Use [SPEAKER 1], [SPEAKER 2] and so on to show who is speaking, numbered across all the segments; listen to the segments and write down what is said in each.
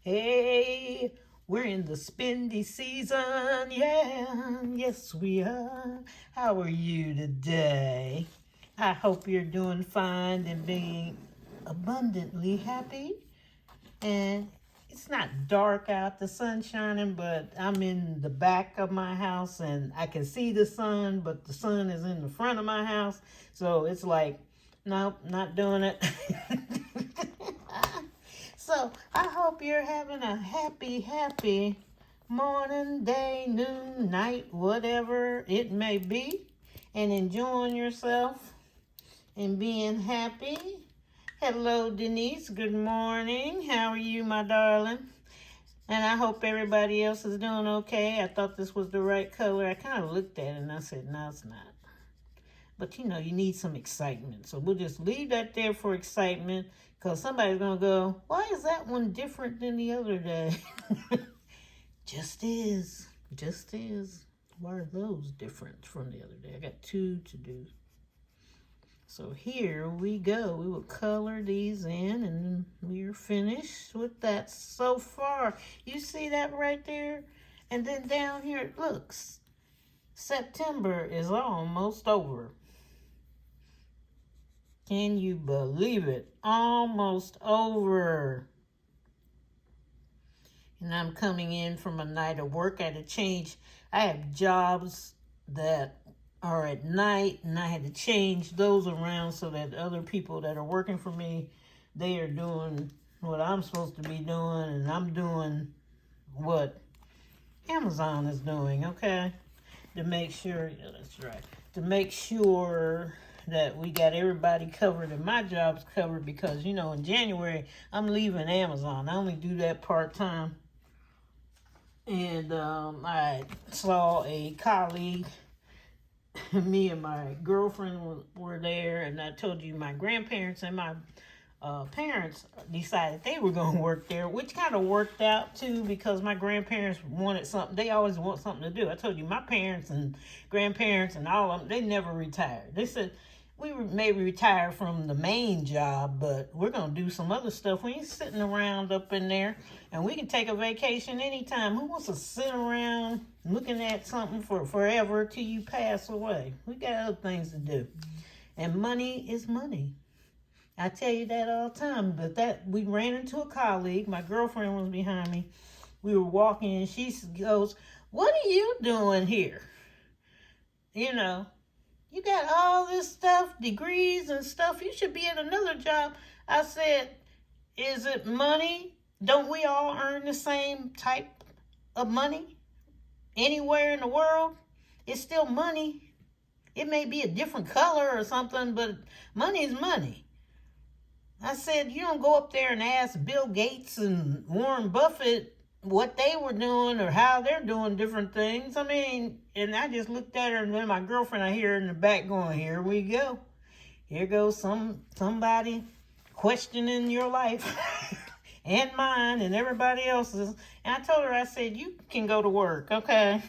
[SPEAKER 1] Hey, we're in the spendy season, yeah, yes we are. How are you today? I hope you're doing fine and being abundantly happy. And it's not dark out, the sun's shining, but I'm in the back of my house and I can see the sun, but the sun is in the front of my house. So it's like, nope, not doing it. So I hope you're having a happy morning, day, noon, night, whatever it may be, and enjoying yourself and being happy. Hello, Denise. Good morning. How are you, my darling? And I hope everybody else is doing okay. I thought this was the right color. I kind of looked at it and I said, no, it's not. But you know, you need some excitement. So we'll just leave that there for excitement because somebody's going to go, why is that one different than the other day? Just is. Just is. Why are those different from the other day? I got 2 to do. So here we go. We will color these in and we're finished with that so far. You see that right there? And then down here it looks. September is almost over. Can you believe it? Almost over. And I'm coming in from a night of work. I had to change. I have jobs that are at night, and I had to change those around so that other people that are working for me, they are doing what I'm supposed to be doing, and I'm doing what Amazon is doing, okay? To make sure, yeah, that's right, to make sure that we got everybody covered and my job's covered because, you know, in January, I'm leaving Amazon. I only do that part-time. And I saw a colleague, me and my girlfriend were there, and I told you my grandparents and my parents decided they were going to work there, which kind of worked out too because my grandparents wanted something. They always want something to do. I told you my parents and grandparents and all of them, they never retired. They said, we maybe retire from the main job, but we're going to do some other stuff. We ain't sitting around up in there, and we can take a vacation anytime. Who wants to sit around looking at something for forever till you pass away? We got other things to do. And money is money. I tell you that all the time, but that we ran into a colleague. My girlfriend was behind me. We were walking, and she goes, what are you doing here? You know, you got all this stuff, degrees and stuff. You should be at another job. I said, is it money? Don't we all earn the same type of money anywhere in the world? It's still money. It may be a different color or something, but money is money. I said, you don't go up there and ask Bill Gates and Warren Buffett what they were doing or how they're doing different things. I mean, and I just looked at her, and then my girlfriend, I hear her in the back going, here we go. Here goes somebody questioning your life and mine and everybody else's. And I told her, I said, you can go to work, okay?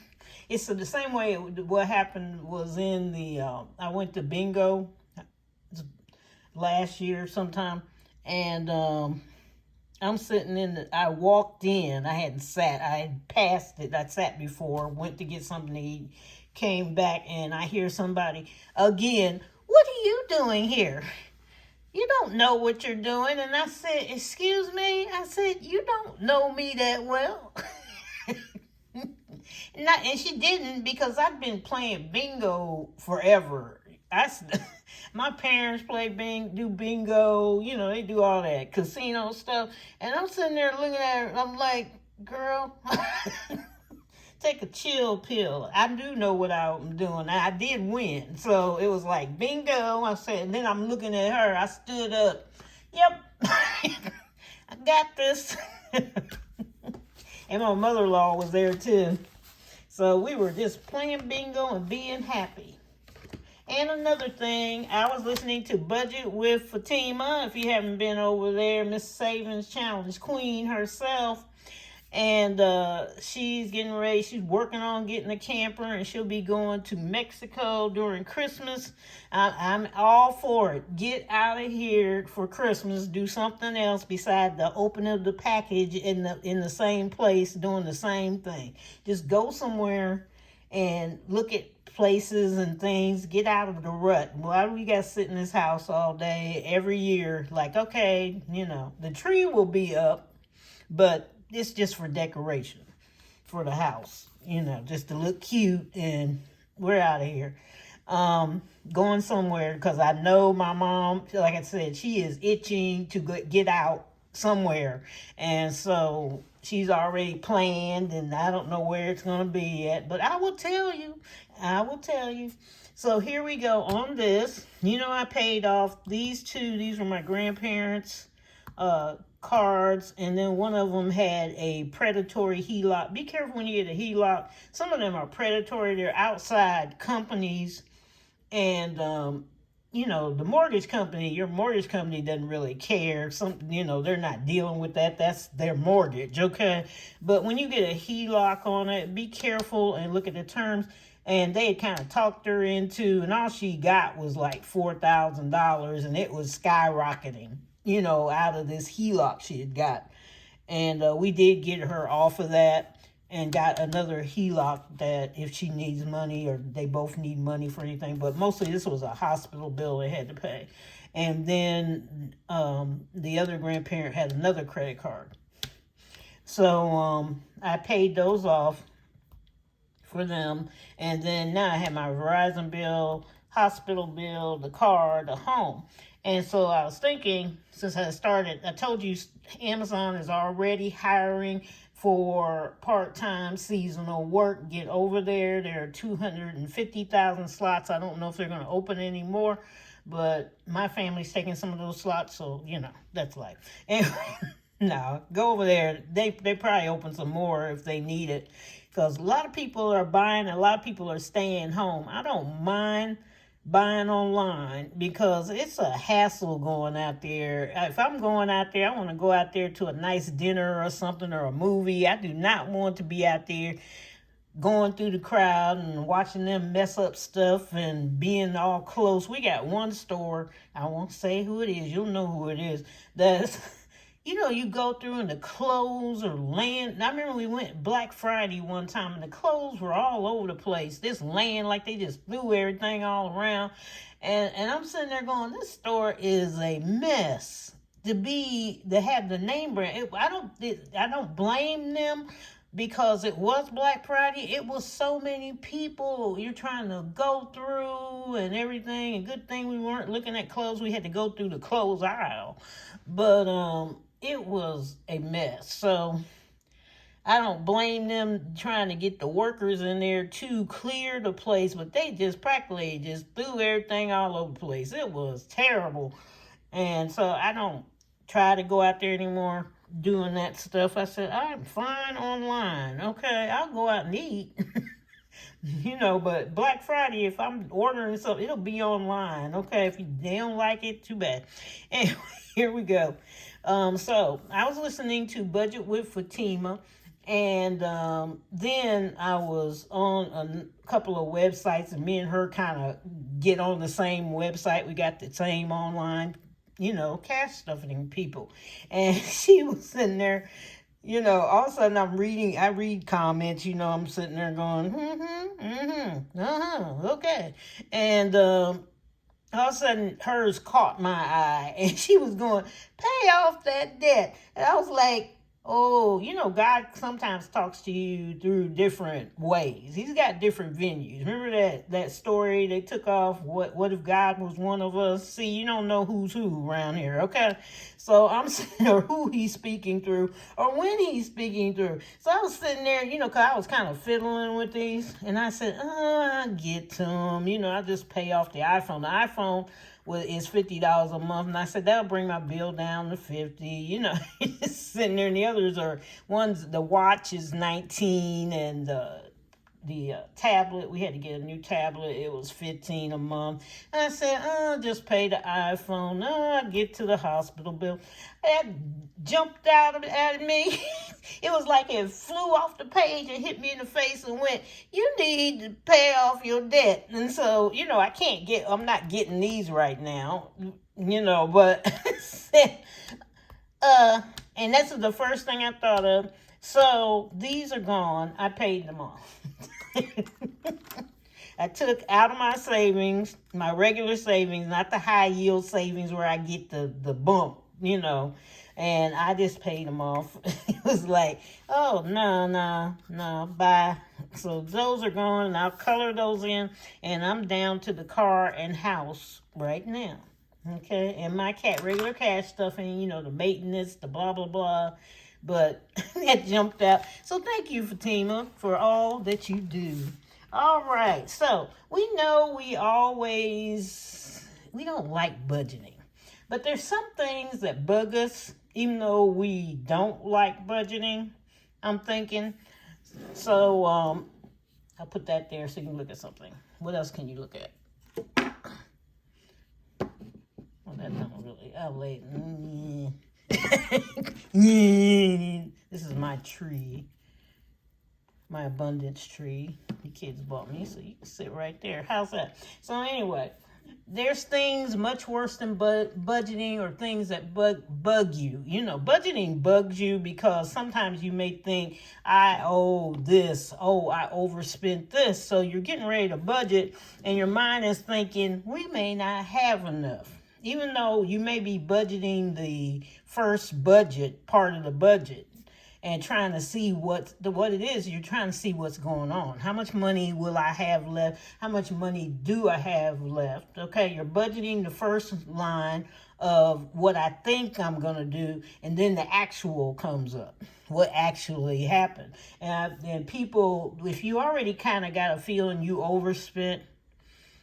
[SPEAKER 1] It's the same way what happened was in the, I went to bingo last year sometime, and I'm sitting I walked in, I hadn't sat, I had passed it, I sat before, went to get something to eat, came back, and I hear somebody again, what are you doing here? You don't know what you're doing. And I said, excuse me? I said, you don't know me that well. And she didn't, because I've been playing bingo forever. My parents do bingo, you know, they do all that casino stuff. And I'm sitting there looking at her, I'm like, girl, take a chill pill. I do know what I'm doing. I did win. So it was like bingo. I said, and then I'm looking at her. I stood up. Yep, I got this. And my mother-in-law was there too. So we were just playing bingo and being happy. And another thing, I was listening to Budget with Fatima. If you haven't been over there, Miss Savings Challenge Queen herself. And she's getting ready. She's working on getting a camper, and she'll be going to Mexico during Christmas. I'm all for it. Get out of here for Christmas. Do something else besides the opening of the package in the same place doing the same thing. Just go somewhere and look at places and things. Get out of the rut. Why do we got to sit in this house all day every year? Like, okay, the tree will be up, but it's just for decoration for the house, just to look cute, and we're out of here. Going somewhere, because I know my mom, like I said, she is itching to get out somewhere, and so she's already planned, and I don't know where it's going to be at, but I will tell you. So here we go on this. I paid off these two. These were my grandparents' cards, and then one of them had a predatory HELOC. Be careful when you get a HELOC. Some of them are predatory. They're outside companies, and the mortgage company, your mortgage company doesn't really care. They're not dealing with that. That's their mortgage, okay? But when you get a HELOC on it, be careful and look at the terms. And they had kind of talked her into, and all she got was like $4,000, and it was skyrocketing, out of this HELOC she had got. And we did get her off of that and got another HELOC that if she needs money or they both need money for anything. But mostly this was a hospital bill they had to pay. And then the other grandparent had another credit card. So I paid those off for them. And then now I have my Verizon bill, hospital bill, the car, the home. And so I was thinking, since I told you Amazon is already hiring for part-time seasonal work. Get over there. There are 250,000 slots. I don't know if they're going to open anymore, but my family's taking some of those slots, so, that's life. Anyway, no, go over there. They probably open some more if they need it, because a lot of people are buying, a lot of people are staying home. I don't mind buying online because it's a hassle going out there. If I'm going out there, I want to go out there to a nice dinner or something, or a movie. I do not want to be out there going through the crowd and watching them mess up stuff and being all close. We got one store, I won't say who it is, you'll know who it is, that's you go through and the clothes are laying. I remember we went Black Friday one time and the clothes were all over the place. This laying like they just threw everything all around. And I'm sitting there going, this store is a mess to have the name brand. I don't blame them, because it was Black Friday. It was so many people you're trying to go through and everything. And good thing we weren't looking at clothes. We had to go through the clothes aisle. But it was a mess. So I don't blame them trying to get the workers in there to clear the place, but they just practically just threw everything all over the place. It was terrible. And so I don't try to go out there anymore doing that stuff. I said, I'm fine online. Okay, I'll go out and eat. But Black Friday, if I'm ordering something, it'll be online. Okay, if they don't like it, too bad. Anyway, here we go. So I was listening to Budget with Fatima, and then I was on a couple of websites, and me and her kind of get on the same website. We got the same online, cash stuffing people. And she was sitting there, all of a sudden I read comments, I'm sitting there going, okay. And all of a sudden hers caught my eye, and she was going, pay off that debt. And I was like, oh, God sometimes talks to you through different ways. He's got different venues. Remember that story they took off, what if God was one of us? See, you don't know who's who around here, okay? So I'm saying, or who he's speaking through, or when he's speaking through. So I was sitting there, because I was kind of fiddling with these, and I said, I'll get to them. I just pay off the iPhone. The iPhone is $50 a month, and I said that'll bring my bill down to $50. Just sitting there, and the others are the watch is $19, and the tablet. We had to get a new tablet. It was $15 a month. And I said, just pay the iPhone. Get to the hospital bill. That jumped out at me. It was like it flew off the page and hit me in the face and went, you need to pay off your debt. And so, I'm not getting these right now, but and that's the first thing I thought of. So these are gone. I paid them off. I took out of my savings, my regular savings, not the high yield savings where I get the bump, and I just paid them off. It was like, oh, no, bye. So those are gone, and I'll color those in, and I'm down to the car and house right now. Okay, and my regular cash stuffing, the maintenance, the blah, blah, blah. But that jumped out. So thank you, Fatima, for all that you do. All right, so we know we don't like budgeting. But there's some things that bug us, even though we don't like budgeting, I'm thinking. So I'll put that there so you can look at something. What else can you look at? Well, that don't really, This is my tree. My abundance tree. The kids bought me, so you can sit right there. How's that? So anyway, there's things much worse than budgeting, or things that bug you. Budgeting bugs you because sometimes you may think, I owe this. Oh, I overspent this. So you're getting ready to budget, and your mind is thinking, we may not have enough. Even though you may be budgeting the first budget, part of the budget, and trying to see what it is, you're trying to see what's going on. How much money will I have left? How much money do I have left? Okay, you're budgeting the first line of what I think I'm going to do, and then the actual comes up, what actually happened. And people, if you already kind of got a feeling you overspent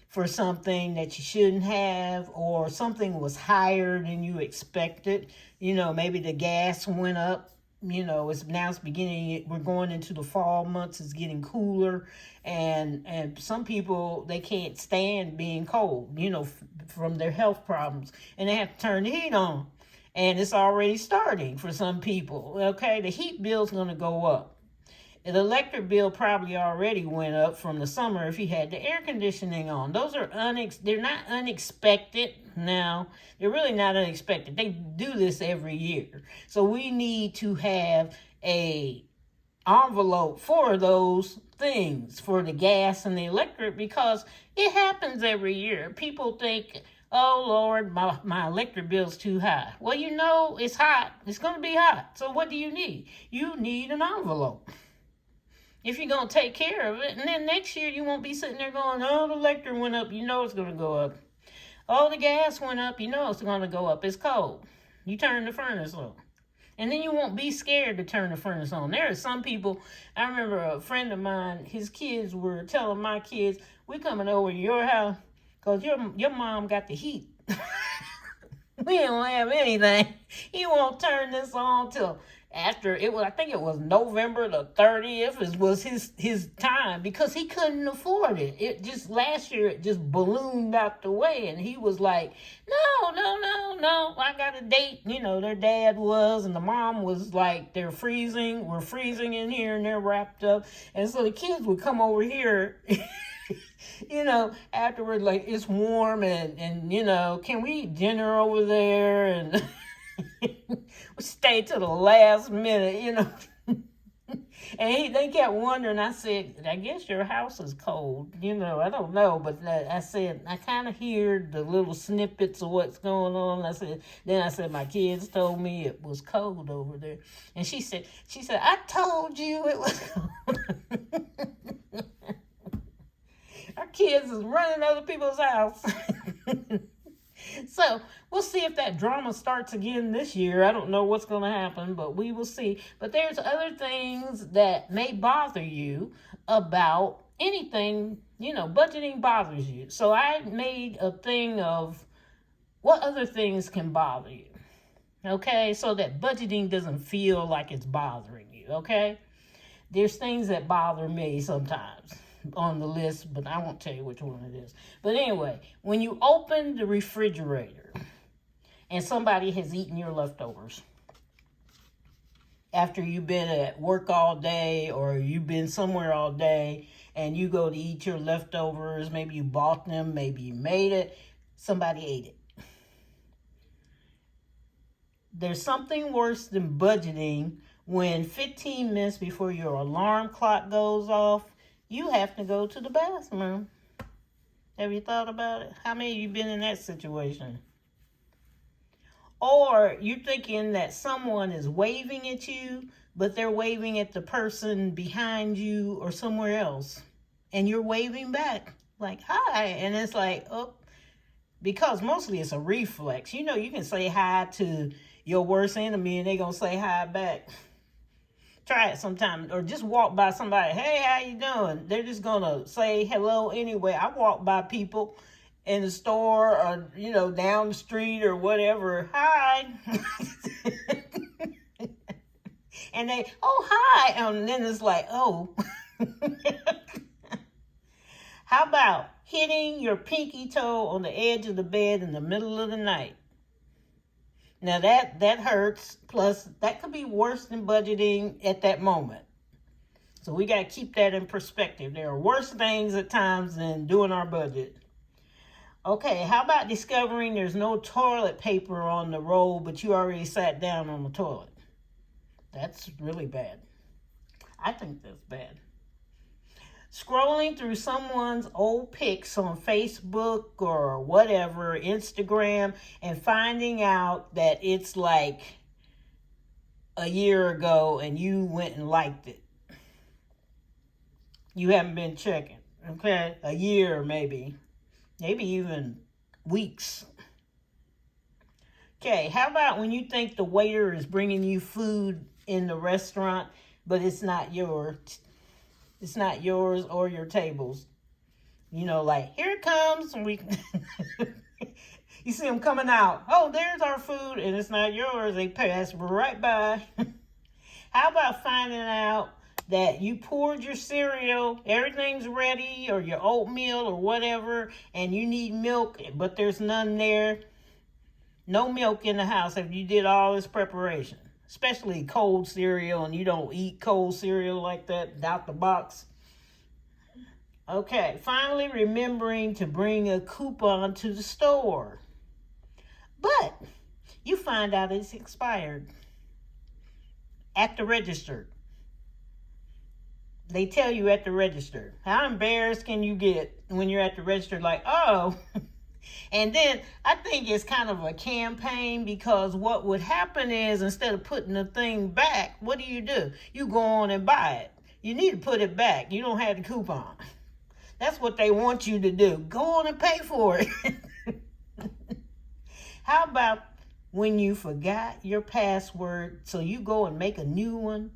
[SPEAKER 1] for something that you shouldn't have, or something was higher than you expected, maybe the gas went up. It's beginning, we're going into the fall months, it's getting cooler, and some people, they can't stand being cold, from their health problems, and they have to turn the heat on, and it's already starting for some people. Okay, the heat bill's going to go up. The electric bill probably already went up from the summer if you had the air conditioning on. Those are they're not unexpected now. They're really not unexpected. They do this every year. So we need to have a envelope for those things, for the gas and the electric, because it happens every year. People think, oh, Lord, my electric bill's too high. Well, it's hot. It's going to be hot. So what do you need? You need an envelope, if you're going to take care of it. And then next year, you won't be sitting there going, oh, the electric went up. It's going to go up. Oh, the gas went up. It's going to go up. It's cold. You turn the furnace on. And then you won't be scared to turn the furnace on. There are some people, I remember a friend of mine, his kids were telling my kids, we're coming over to your house because your mom got the heat. We don't have anything. He won't turn this on till after I think it was November the 30th. It was his time, because he couldn't afford it. It just, last year, it just ballooned out the way, and he was like, no, I got a date. Their dad was, and the mom was like, we're freezing in here, and they're wrapped up. And so the kids would come over here, afterward, like, it's warm, and can we eat dinner over there? And we stayed to the last minute, And they kept wondering. I said, I guess your house is cold. I don't know. But I said, I kind of hear the little snippets of what's going on. I said, my kids told me it was cold over there. And she said, I told you it was cold. Our kids is running other people's house. So we'll see if that drama starts again this year. I don't know what's going to happen, but we will see. But there's other things that may bother you about anything. Budgeting bothers you. So I made a thing of what other things can bother you. Okay, so that budgeting doesn't feel like it's bothering you. Okay. There's things that bother me sometimes on the list, but I won't tell you which one it is. But anyway, when you open the refrigerator and somebody has eaten your leftovers after you've been at work all day or you've been somewhere all day and you go to eat your leftovers, maybe you bought them, maybe you made it, somebody ate it. There's something worse than budgeting when 15 minutes before your alarm clock goes off, you have to go to the bathroom. Have you thought about it? How many of you been in that situation? Or you're thinking that someone is waving at you, but they're waving at the person behind you or somewhere else. And you're waving back like, hi. And it's like, oh, because mostly it's a reflex. You know, you can say hi to your worst enemy and they're going to say hi back. Try it sometime. Or just walk by somebody. Hey, how you doing? They're just going to say hello anyway. I walk by people in the store or, you know, down the street or whatever. Hi. And they, oh, hi. And then it's like, oh. How about hitting your pinky toe on the edge of the bed in the middle of the night? Now that hurts. Plus, that could be worse than budgeting at that moment. So we got to keep that in perspective. There are worse things at times than doing our budget. Okay, how about discovering there's no toilet paper on the roll, but you already sat down on the toilet? That's really bad. I think that's bad. Scrolling through someone's old pics on Facebook or whatever, Instagram, and finding out that it's like a year ago and you went and liked it. You haven't been checking, okay? A year maybe even weeks. Okay, how about when you think the waiter is bringing you food in the restaurant, but it's not yours? It's not yours or your table's. You know, like, here it comes. And we, you see them coming out. Oh, there's our food, and it's not yours. They pass right by. How about finding out that you poured your cereal, everything's ready, or your oatmeal or whatever, and you need milk, but there's none there. No milk in the house if you did all this preparation. Especially cold cereal, and you don't eat cold cereal like that out the box. Okay, finally remembering to bring a coupon to the store. But you find out it's expired at the register. They tell you at the register. How embarrassed can you get when you're at the register like, oh... And then I think it's kind of a campaign because what would happen is instead of putting the thing back, what do? You go on and buy it. You need to put it back. You don't have the coupon. That's what they want you to do. Go on and pay for it. How about when you forgot your password, so you go and make a new one,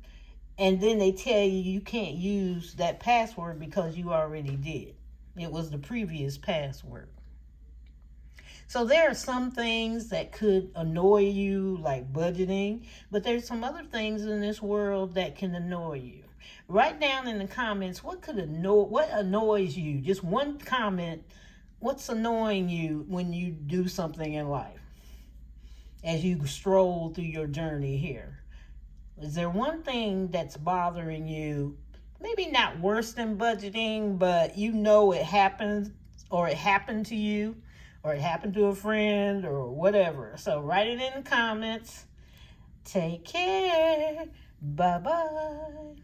[SPEAKER 1] and then they tell you you can't use that password because you already did. It was the previous password. So there are some things that could annoy you, like budgeting, but there's some other things in this world that can annoy you. Write down in the comments what annoys you. Just one comment. What's annoying you when you do something in life as you stroll through your journey here? Is there one thing that's bothering you? Maybe not worse than budgeting, but you know it happens, or it happened to you, or it happened to a friend, or whatever. So write it in the comments. Take care. Bye-bye.